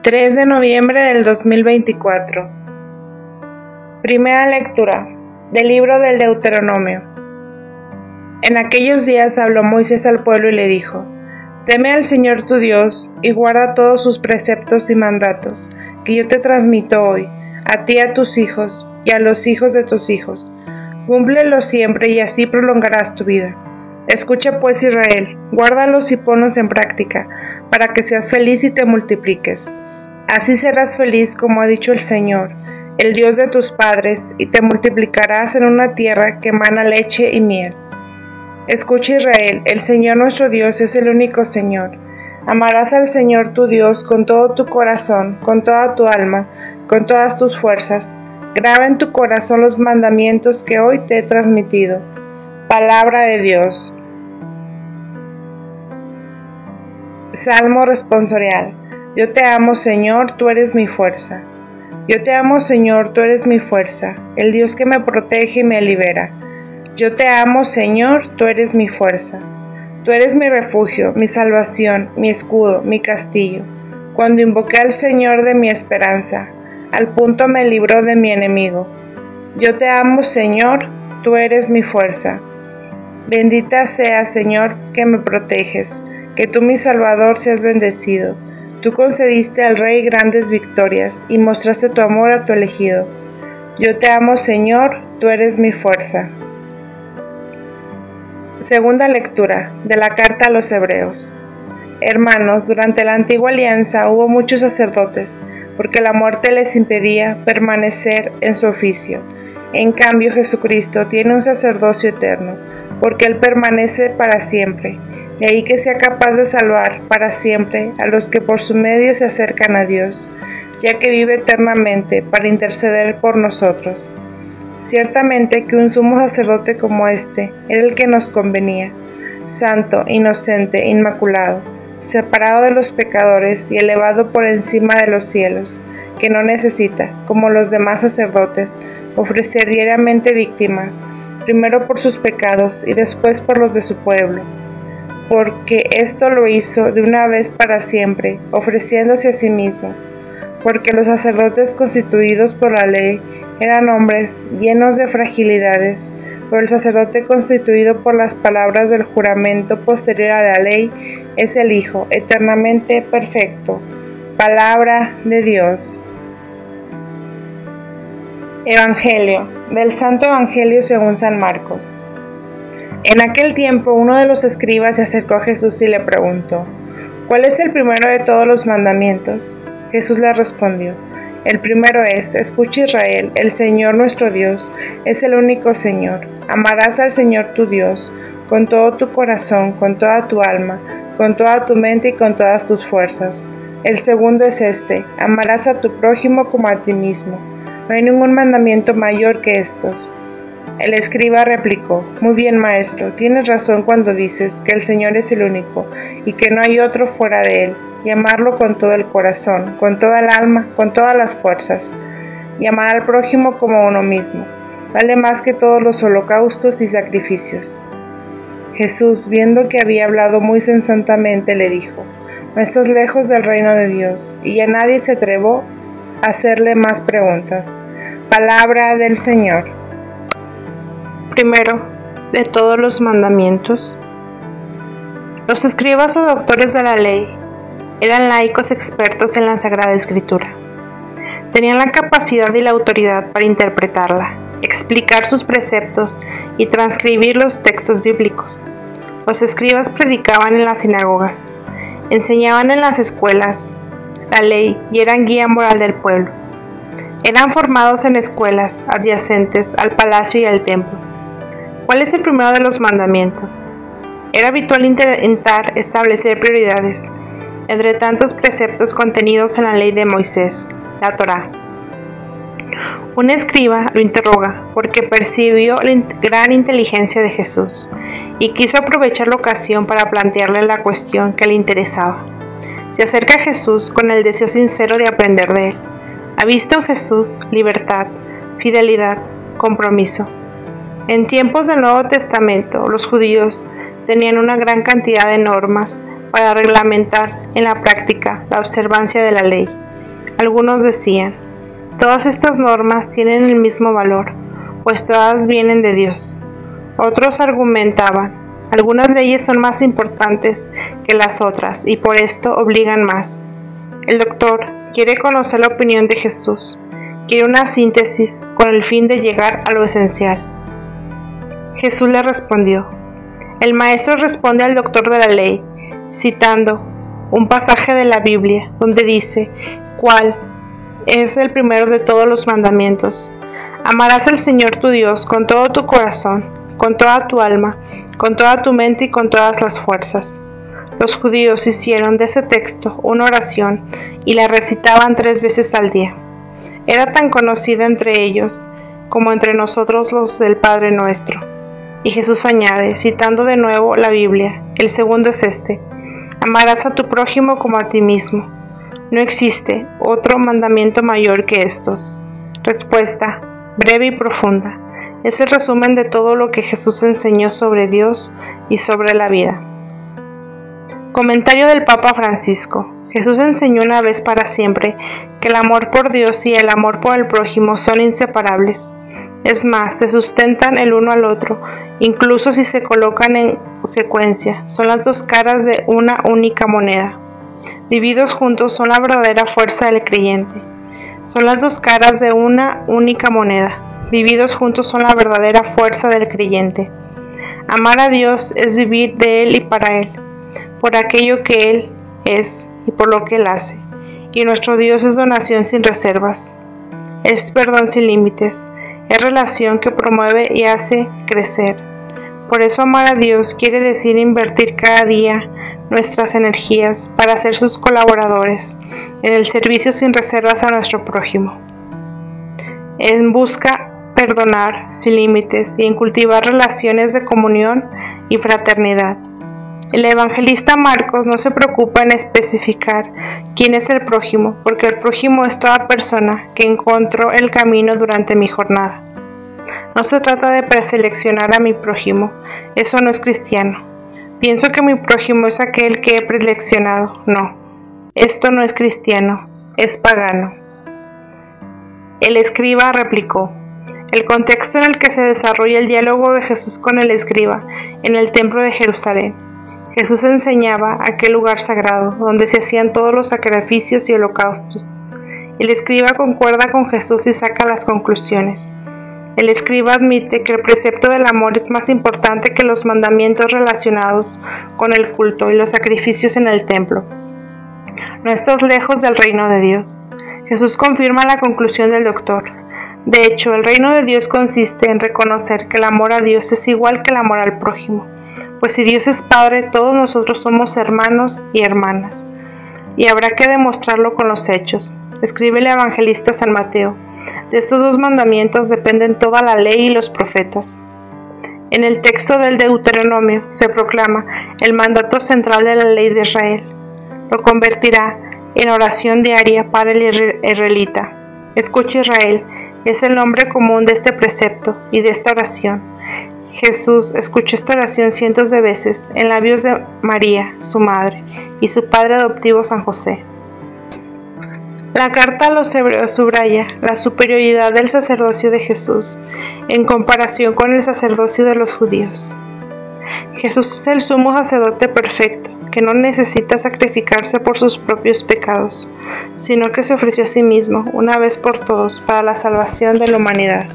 3 de noviembre del 2024. Primera lectura del libro del Deuteronomio. En aquellos días habló Moisés al pueblo y le dijo: Teme al Señor tu Dios y guarda todos sus preceptos y mandatos, que yo te transmito hoy, a ti y a tus hijos, y a los hijos de tus hijos. Cúmplelos siempre y así prolongarás tu vida. Escucha pues, Israel, guárdalos y ponlos en práctica, para que seas feliz y te multipliques. Así serás feliz, como ha dicho el Señor, el Dios de tus padres, y te multiplicarás en una tierra que emana leche y miel. Escucha, Israel, el Señor nuestro Dios es el único Señor. Amarás al Señor tu Dios con todo tu corazón, con toda tu alma, con todas tus fuerzas. Graba en tu corazón los mandamientos que hoy te he transmitido. Palabra de Dios. Salmo responsorial. Yo te amo, Señor, tú eres mi fuerza. Yo te amo, Señor, tú eres mi fuerza, el Dios que me protege y me libera. Yo te amo, Señor, tú eres mi fuerza. Tú eres mi refugio, mi salvación, mi escudo, mi castillo. Cuando invoqué al Señor de mi esperanza, al punto me libró de mi enemigo. Yo te amo, Señor, tú eres mi fuerza. Bendita seas, Señor, que me proteges, que tú, mi Salvador, seas bendecido. Tú concediste al Rey grandes victorias y mostraste tu amor a tu elegido. Yo te amo, Señor, tú eres mi fuerza. Segunda lectura de la carta a los Hebreos. Hermanos, durante la antigua alianza hubo muchos sacerdotes, porque la muerte les impedía permanecer en su oficio. En cambio, Jesucristo tiene un sacerdocio eterno, porque Él permanece para siempre. De ahí que sea capaz de salvar para siempre a los que por su medio se acercan a Dios, ya que vive eternamente para interceder por nosotros. Ciertamente que un sumo sacerdote como este era el que nos convenía, santo, inocente, inmaculado, separado de los pecadores y elevado por encima de los cielos, que no necesita, como los demás sacerdotes, ofrecer diariamente víctimas, primero por sus pecados y después por los de su pueblo. Porque esto lo hizo de una vez para siempre, ofreciéndose a sí mismo, porque los sacerdotes constituidos por la ley eran hombres llenos de fragilidades, pero el sacerdote constituido por las palabras del juramento posterior a la ley es el Hijo, eternamente perfecto. Palabra de Dios. Evangelio, del Santo Evangelio según San Marcos. En aquel tiempo uno de los escribas se acercó a Jesús y le preguntó: ¿Cuál es el primero de todos los mandamientos? Jesús le respondió: El primero es: Escucha, Israel, el Señor nuestro Dios es el único Señor. Amarás al Señor tu Dios con todo tu corazón, con toda tu alma, con toda tu mente y con todas tus fuerzas. El segundo es este: amarás a tu prójimo como a ti mismo. No hay ningún mandamiento mayor que estos. El escriba replicó: Muy bien, maestro, tienes razón cuando dices que el Señor es el único y que no hay otro fuera de Él, y amarlo con todo el corazón, con toda el alma, con todas las fuerzas, y amar al prójimo como a uno mismo. Vale más que todos los holocaustos y sacrificios. Jesús, viendo que había hablado muy sensatamente, le dijo: No estás lejos del reino de Dios, y ya nadie se atrevió a hacerle más preguntas. Palabra del Señor. Primero de todos los mandamientos. Los escribas o doctores de la ley eran laicos expertos en la Sagrada Escritura. Tenían la capacidad y la autoridad para interpretarla, explicar sus preceptos y transcribir los textos bíblicos. Los escribas predicaban en las sinagogas, enseñaban en las escuelas la ley y eran guía moral del pueblo. Eran formados en escuelas adyacentes al palacio y al templo. ¿Cuál es el primero de los mandamientos? Era habitual intentar establecer prioridades entre tantos preceptos contenidos en la ley de Moisés, la Torá. Un escriba lo interroga porque percibió la gran inteligencia de Jesús y quiso aprovechar la ocasión para plantearle la cuestión que le interesaba. Se acerca a Jesús con el deseo sincero de aprender de él. Ha visto en Jesús libertad, fidelidad, compromiso. En tiempos del Nuevo Testamento, los judíos tenían una gran cantidad de normas para reglamentar en la práctica la observancia de la ley. Algunos decían: todas estas normas tienen el mismo valor, pues todas vienen de Dios. Otros argumentaban: algunas leyes son más importantes que las otras y por esto obligan más. El doctor quiere conocer la opinión de Jesús, quiere una síntesis con el fin de llegar a lo esencial. Jesús le respondió. El maestro responde al doctor de la ley, citando un pasaje de la Biblia donde dice: ¿cuál es el primero de todos los mandamientos? Amarás al Señor tu Dios con todo tu corazón, con toda tu alma, con toda tu mente y con todas las fuerzas. Los judíos hicieron de ese texto una oración y la recitaban 3 veces al día. Era tan conocida entre ellos como entre nosotros los del Padre Nuestro. Y Jesús añade, citando de nuevo la Biblia: el segundo es este: amarás a tu prójimo como a ti mismo. No existe otro mandamiento mayor que estos. Respuesta breve y profunda. Es el resumen de todo lo que Jesús enseñó sobre Dios y sobre la vida. Comentario del Papa Francisco. Jesús enseñó una vez para siempre que el amor por Dios y el amor por el prójimo son inseparables. Es más, se sustentan el uno al otro, incluso si se colocan en secuencia. Son las 2 caras de una única moneda. Divididos juntos son la verdadera fuerza del creyente. Son las 2 caras de una única moneda. Divididos juntos son la verdadera fuerza del creyente. Amar a Dios es vivir de Él y para Él, por aquello que Él es y por lo que Él hace. Y nuestro Dios es donación sin reservas. Es perdón sin límites. Es relación que promueve y hace crecer. Por eso amar a Dios quiere decir invertir cada día nuestras energías para ser sus colaboradores en el servicio sin reservas a nuestro prójimo. En busca perdonar sin límites y en cultivar relaciones de comunión y fraternidad. El evangelista Marcos no se preocupa en especificar quién es el prójimo, porque el prójimo es toda persona que encontró el camino durante mi jornada. No se trata de preseleccionar a mi prójimo, eso no es cristiano. Pienso que mi prójimo es aquel que he preseleccionado, no. Esto no es cristiano, es pagano. El escriba replicó. El contexto en el que se desarrolla el diálogo de Jesús con el escriba en el templo de Jerusalén. Jesús enseñaba aquel lugar sagrado donde se hacían todos los sacrificios y holocaustos. El escriba concuerda con Jesús y saca las conclusiones. El escriba admite que el precepto del amor es más importante que los mandamientos relacionados con el culto y los sacrificios en el templo. No estás lejos del reino de Dios. Jesús confirma la conclusión del doctor. De hecho, el reino de Dios consiste en reconocer que el amor a Dios es igual que el amor al prójimo, pues si Dios es Padre, todos nosotros somos hermanos y hermanas, y habrá que demostrarlo con los hechos. Escribe el evangelista San Mateo: de estos 2 mandamientos dependen toda la ley y los profetas. En el texto del Deuteronomio se proclama el mandato central de la ley de Israel. Lo convertirá en oración diaria para el israelita. Escucha, Israel, es el nombre común de este precepto y de esta oración. Jesús escuchó esta oración cientos de veces en labios de María, su madre, y su padre adoptivo San José. La carta a los hebreos subraya la superioridad del sacerdocio de Jesús en comparación con el sacerdocio de los judíos. Jesús es el sumo sacerdote perfecto, que no necesita sacrificarse por sus propios pecados, sino que se ofreció a sí mismo una vez por todos para la salvación de la humanidad.